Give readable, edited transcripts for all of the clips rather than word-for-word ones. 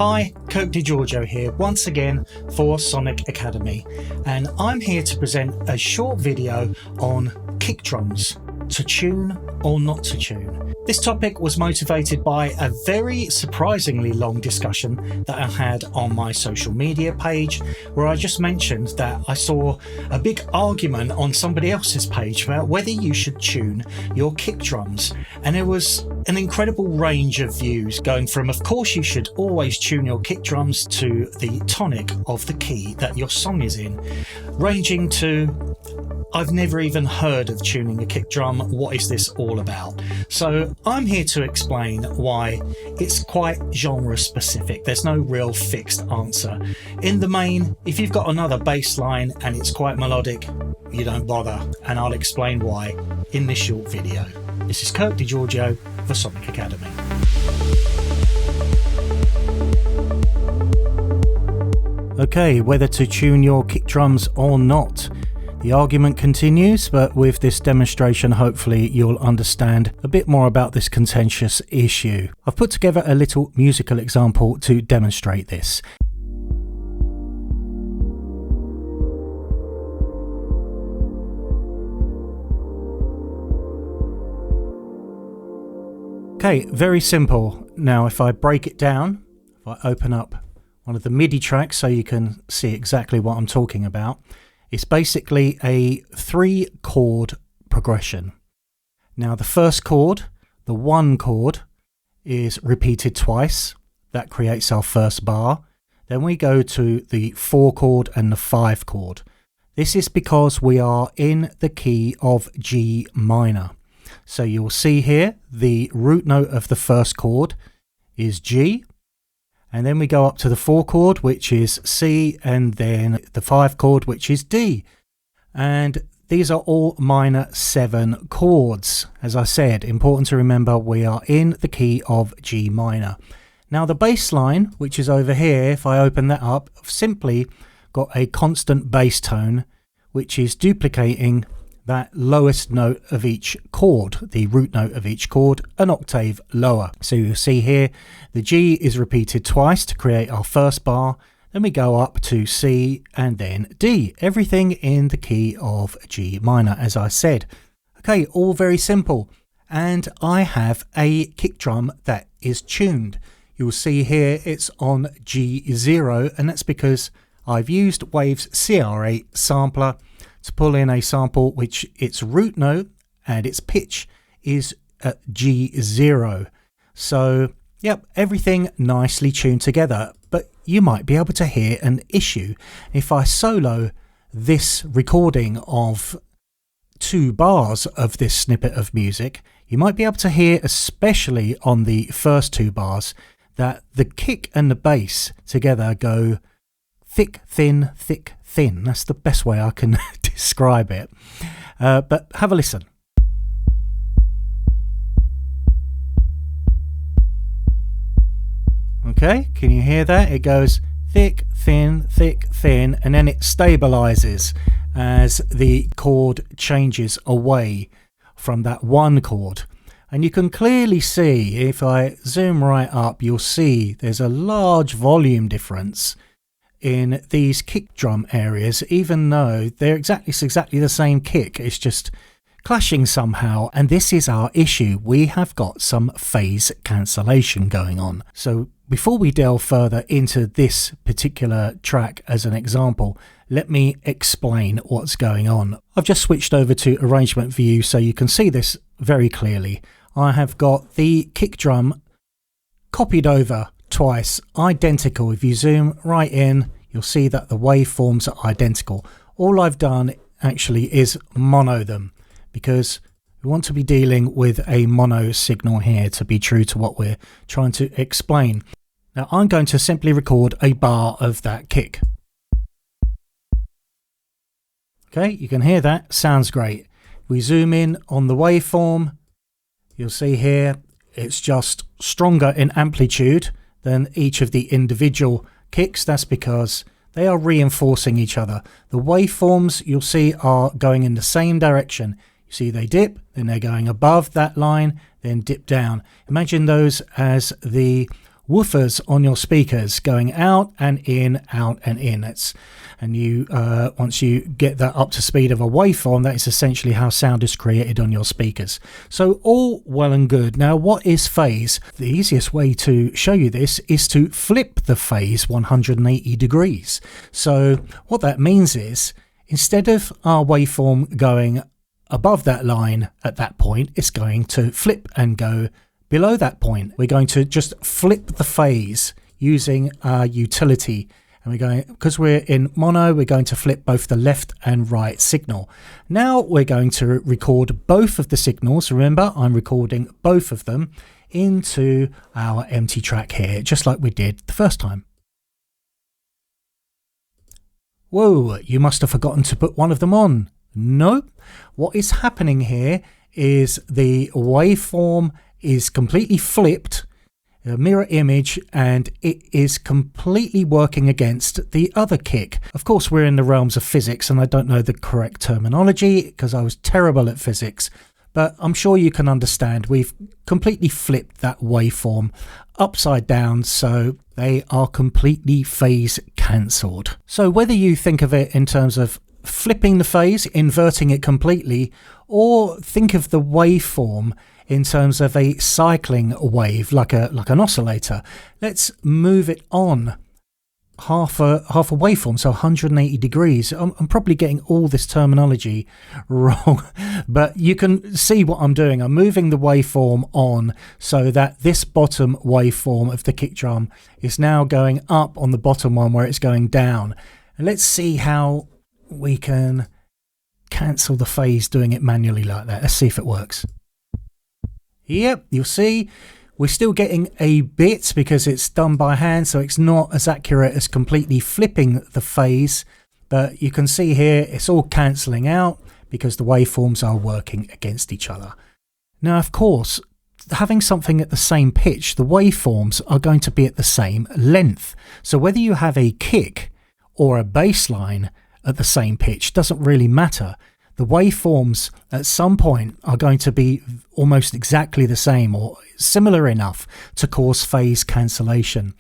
Hi, Kirk Degiorgio here once again for Sonic Academy, and I'm here to present a short video on kick drums, to tune or not to tune. This topic was motivated by a very surprisingly long discussion that I had on my social media page, where I just mentioned that I saw a big argument on somebody else's page about whether you should tune your kick drums, and there was an incredible range of views, going from of course you should always tune your kick drums to the tonic of the key that your song is in, ranging to I've never even heard of tuning a kick drum, what is this all about? So I'm here to explain why it's quite genre specific. There's no real fixed answer. In the main, if you've got another bass line and it's quite melodic, you don't bother, and I'll explain why in this short video. This is Kirk Degiorgio for Sonic Academy. Okay, whether to tune your kick drums or not. The argument continues, but with this demonstration hopefully you'll understand a bit more about this contentious issue. I've put together a little musical example to demonstrate this. Okay, very simple. Now if I break it down, if I open up one of the MIDI tracks so you can see exactly what I'm talking about, it's basically a 3-chord progression. Now the first chord, the 1 chord, is repeated twice. That creates our first bar. Then we go to the 4 chord and the 5 chord. This is because we are in the key of G minor. So you'll see here the root note of the first chord is G. And then we go up to the 4 chord, which is C, and then the 5 chord, which is D. And these are all minor 7 chords. As I said, important to remember, we are in the key of G minor. Now the bass line, which is over here, if I open that up, I've simply got a constant bass tone, which is duplicating that lowest note of each chord, the root note of each chord, an octave lower. So you'll see here the G is repeated twice to create our first bar, then we go up to C and then D, everything in the key of G minor, as I said. Okay, all very simple. And I have a kick drum that is tuned. You'll see here it's on G0, and that's because I've used Wave's CR8 sampler to pull in a sample which its root note and its pitch is at G0. So, yep, everything nicely tuned together, but you might be able to hear an issue. If I solo this recording of 2 bars of this snippet of music, you might be able to hear, especially on the first 2 bars, that the kick and the bass together go thick, thin, thick, thin. That's the best way I can describe it. But have a listen. Okay, can you hear that? It goes thick, thin, and then it stabilizes as the chord changes away from that 1 chord. And you can clearly see, if I zoom right up, you'll see there's a large volume difference in these kick drum areas, even though they're exactly the same kick. It's just clashing somehow, and this is our issue. We have got some phase cancellation going on. So before we delve further into this particular track as an example, let me explain what's going on. I've just switched over to arrangement view so you can see this very clearly. I have got the kick drum copied over twice, identical. If you zoom right in, you'll see that the waveforms are identical. All I've done actually is mono them, because we want to be dealing with a mono signal here to be true to what we're trying to explain. Now I'm going to simply record a bar of that kick. Okay, you can hear that, sounds great. We zoom in on the waveform, you'll see here it's just stronger in amplitude than each of the individual kicks. That's because they are reinforcing each other. The waveforms you'll see are going in the same direction. You see they dip, then they're going above that line, then dip down. Imagine those as the woofers on your speakers going out and in, out and in. And you once you get that up to speed of a waveform, that is essentially how sound is created on your speakers. So all well and good. Now, what is phase? The easiest way to show you this is to flip the phase 180 degrees. So what that means is, instead of our waveform going above that line at that point, it's going to flip and go below that point. We're going to just flip the phase using our utility. And we're going, because we're in mono, we're going to flip both the left and right signal. Now we're going to record both of the signals. Remember, I'm recording both of them into our empty track here, just like we did the first time. Whoa, you must have forgotten to put one of them on. No, what is happening here is the waveform is completely flipped, a mirror image, and it is completely working against the other kick. Of course, we're in the realms of physics, and I don't know the correct terminology because I was terrible at physics, but I'm sure you can understand. We've completely flipped that waveform upside down, so they are completely phase cancelled. So whether you think of it in terms of flipping the phase, inverting it completely, or think of the waveform in terms of a cycling wave, like an oscillator. Let's move it on half a waveform, so 180 degrees. I'm probably getting all this terminology wrong, but you can see what I'm doing. I'm moving the waveform on so that this bottom waveform of the kick drum is now going up on the bottom one where it's going down. And let's see how we can cancel the phase doing it manually like that. Let's see if it works. Yep, you'll see we're still getting a bit because it's done by hand, so it's not as accurate as completely flipping the phase, but you can see here it's all cancelling out because the waveforms are working against each other. Now, of course, having something at the same pitch, the waveforms are going to be at the same length. So whether you have a kick or a bass line at the same pitch doesn't really matter. The waveforms at some point are going to be almost exactly the same or similar enough to cause phase cancellation.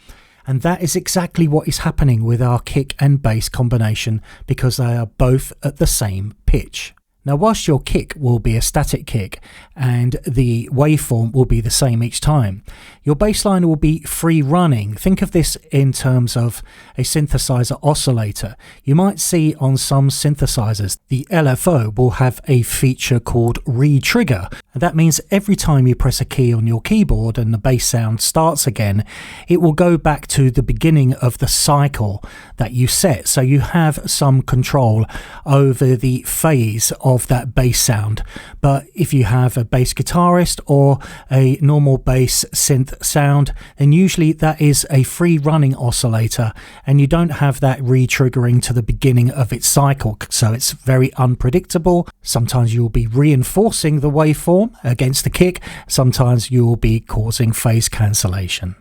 And that is exactly what is happening with our kick and bass combination because they are both at the same pitch. Now, whilst your kick will be a static kick and the waveform will be the same each time, your bass line will be free running. Think of this in terms of a synthesizer oscillator. You might see on some synthesizers, the LFO will have a feature called re-trigger. And that means every time you press a key on your keyboard and the bass sound starts again, it will go back to the beginning of the cycle that you set. So you have some control over the phase of that bass sound. But if you have a bass guitarist or a normal bass synth sound, then usually that is a free running oscillator and you don't have that re-triggering to the beginning of its cycle, so it's very unpredictable. Sometimes you'll be reinforcing the waveform against the kick, sometimes you'll be causing phase cancellation.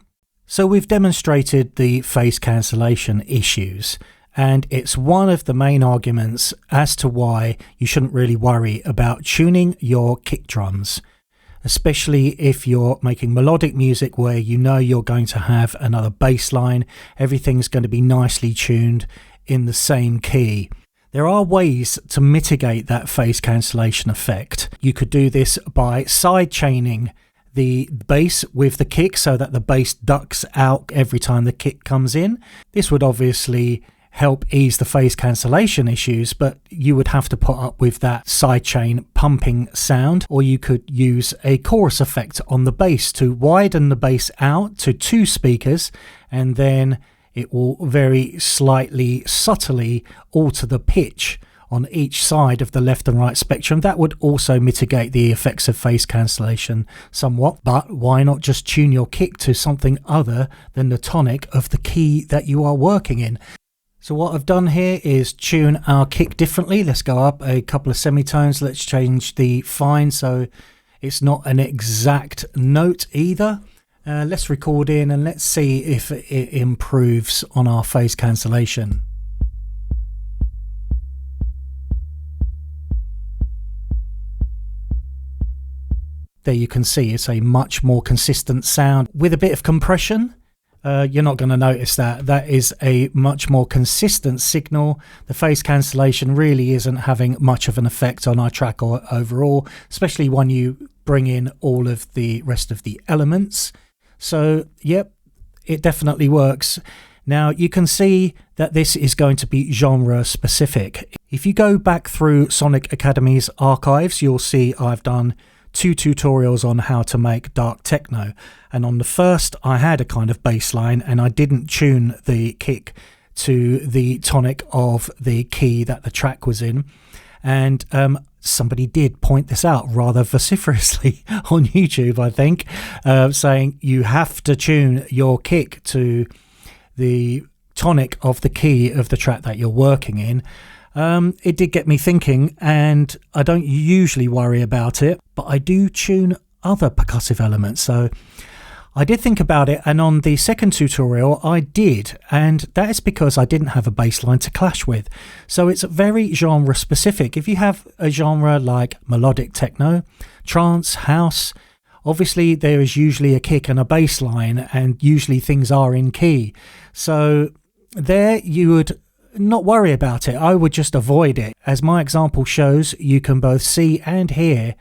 So we've demonstrated the phase cancellation issues, and it's one of the main arguments as to why you shouldn't really worry about tuning your kick drums, especially if you're making melodic music where you know you're going to have another bass line. Everything's going to be nicely tuned in the same key. There are ways to mitigate that phase cancellation effect. You could do this by side chaining the bass with the kick so that the bass ducks out every time the kick comes in. This would obviously help ease the phase cancellation issues, but you would have to put up with that sidechain pumping sound, or you could use a chorus effect on the bass to widen the bass out to 2 speakers, and then it will very slightly, subtly alter the pitch on each side of the left and right spectrum. That would also mitigate the effects of phase cancellation somewhat, but why not just tune your kick to something other than the tonic of the key that you are working in? So what I've done here is tune our kick differently. Let's go up a couple of semitones. Let's change the fine so it's not an exact note either. Let's record in and let's see if it improves on our phase cancellation. There you can see it's a much more consistent sound with a bit of compression. you're not going to notice that. That is a much more consistent signal. The phase cancellation really isn't having much of an effect on our track or overall, especially when you bring in all of the rest of the elements. So, yep, it definitely works. Now, you can see that this is going to be genre specific. If you go back through Sonic Academy's archives, you'll see I've done 2 tutorials on how to make dark techno, and on the first I had a kind of bass line and I didn't tune the kick to the tonic of the key that the track was in, and somebody did point this out rather vociferously on YouTube, I think, saying you have to tune your kick to the tonic of the key of the track that you're working in. It did get me thinking, and I don't usually worry about it, but I do tune other percussive elements. So I did think about it, and on the second tutorial I did, and that is because I didn't have a bass line to clash with. So it's very genre specific. If you have a genre like melodic techno, trance, house, obviously there is usually a kick and a bass line, and usually things are in key. So there you would not worry about it. I would just avoid it. As my example shows, you can both see and hear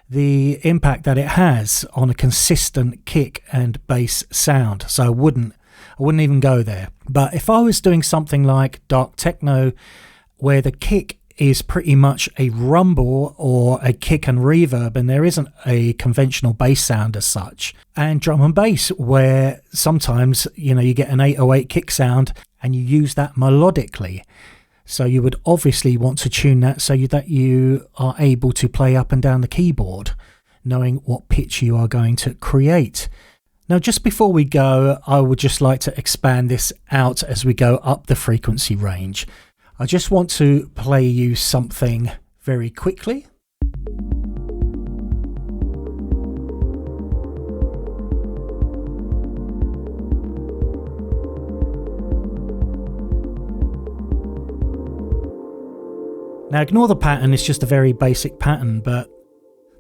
the impact that it has on a consistent kick and bass sound. So I wouldn't even go there. But if I was doing something like dark techno, where the kick is pretty much a rumble or a kick and reverb, and there isn't a conventional bass sound as such, and drum and bass, where sometimes you get an 808 kick sound and you use that melodically, so you would obviously want to tune that so that you are able to play up and down the keyboard, knowing what pitch you are going to create. Now, just before we go, I would just like to expand this out as we go up the frequency range. I just want to play you something very quickly. Now, ignore the pattern, it's just a very basic pattern, but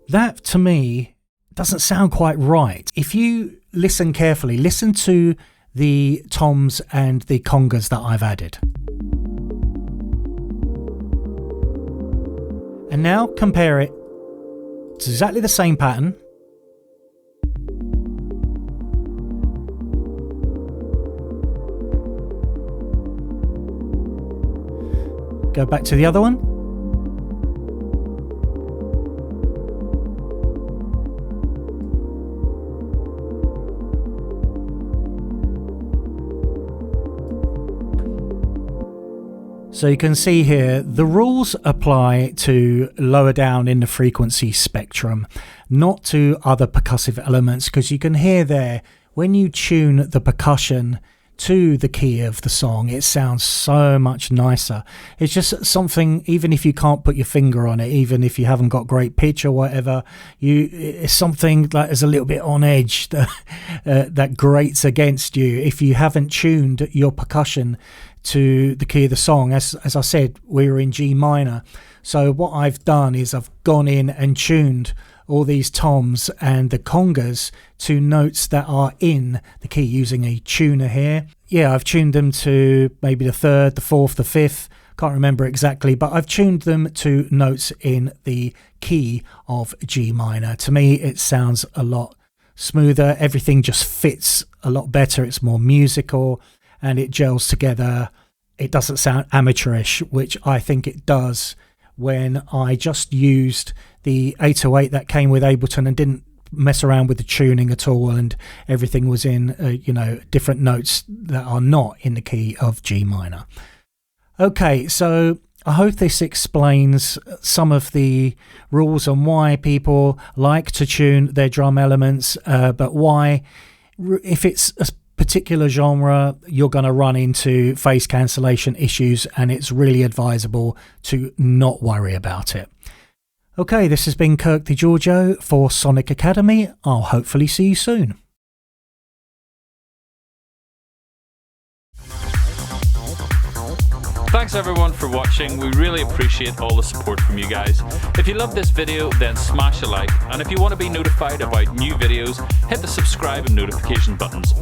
that to me doesn't sound quite right. If you listen carefully, listen to the toms and the congas that I've added. And now compare it to exactly the same pattern. Go back to the other one. So you can see here, the rules apply to lower down in the frequency spectrum, not to other percussive elements, because you can hear there, when you tune the percussion to the key of the song, it sounds so much nicer. It's just something, even if you can't put your finger on it, even if you haven't got great pitch or whatever, it's something that is a little bit on edge that grates against you if you haven't tuned your percussion to the key of the song. As I said, we were in G minor, so what I've done is I've gone in and tuned all these toms and the congas to notes that are in the key using a tuner here. Yeah, I've tuned them to maybe the third, the fourth, the fifth, can't remember exactly, but I've tuned them to notes in the key of G minor. To me, it sounds a lot smoother, everything just fits a lot better, it's more musical and it gels together. It doesn't sound amateurish, which I think it does when I just used the 808 that came with Ableton and didn't mess around with the tuning at all, and everything was in different notes that are not in the key of G minor. Okay, so I hope this explains some of the rules on why people like to tune their drum elements, but why, if it's a particular genre, you're going to run into phase cancellation issues, and it's really advisable to not worry about it. Okay, this has been Kirk Degiorgio for Sonic Academy. I'll hopefully see you soon. Thanks everyone for watching. We really appreciate all the support from you guys. If you love this video, then smash a like, and if you want to be notified about new videos, hit the subscribe and notification buttons.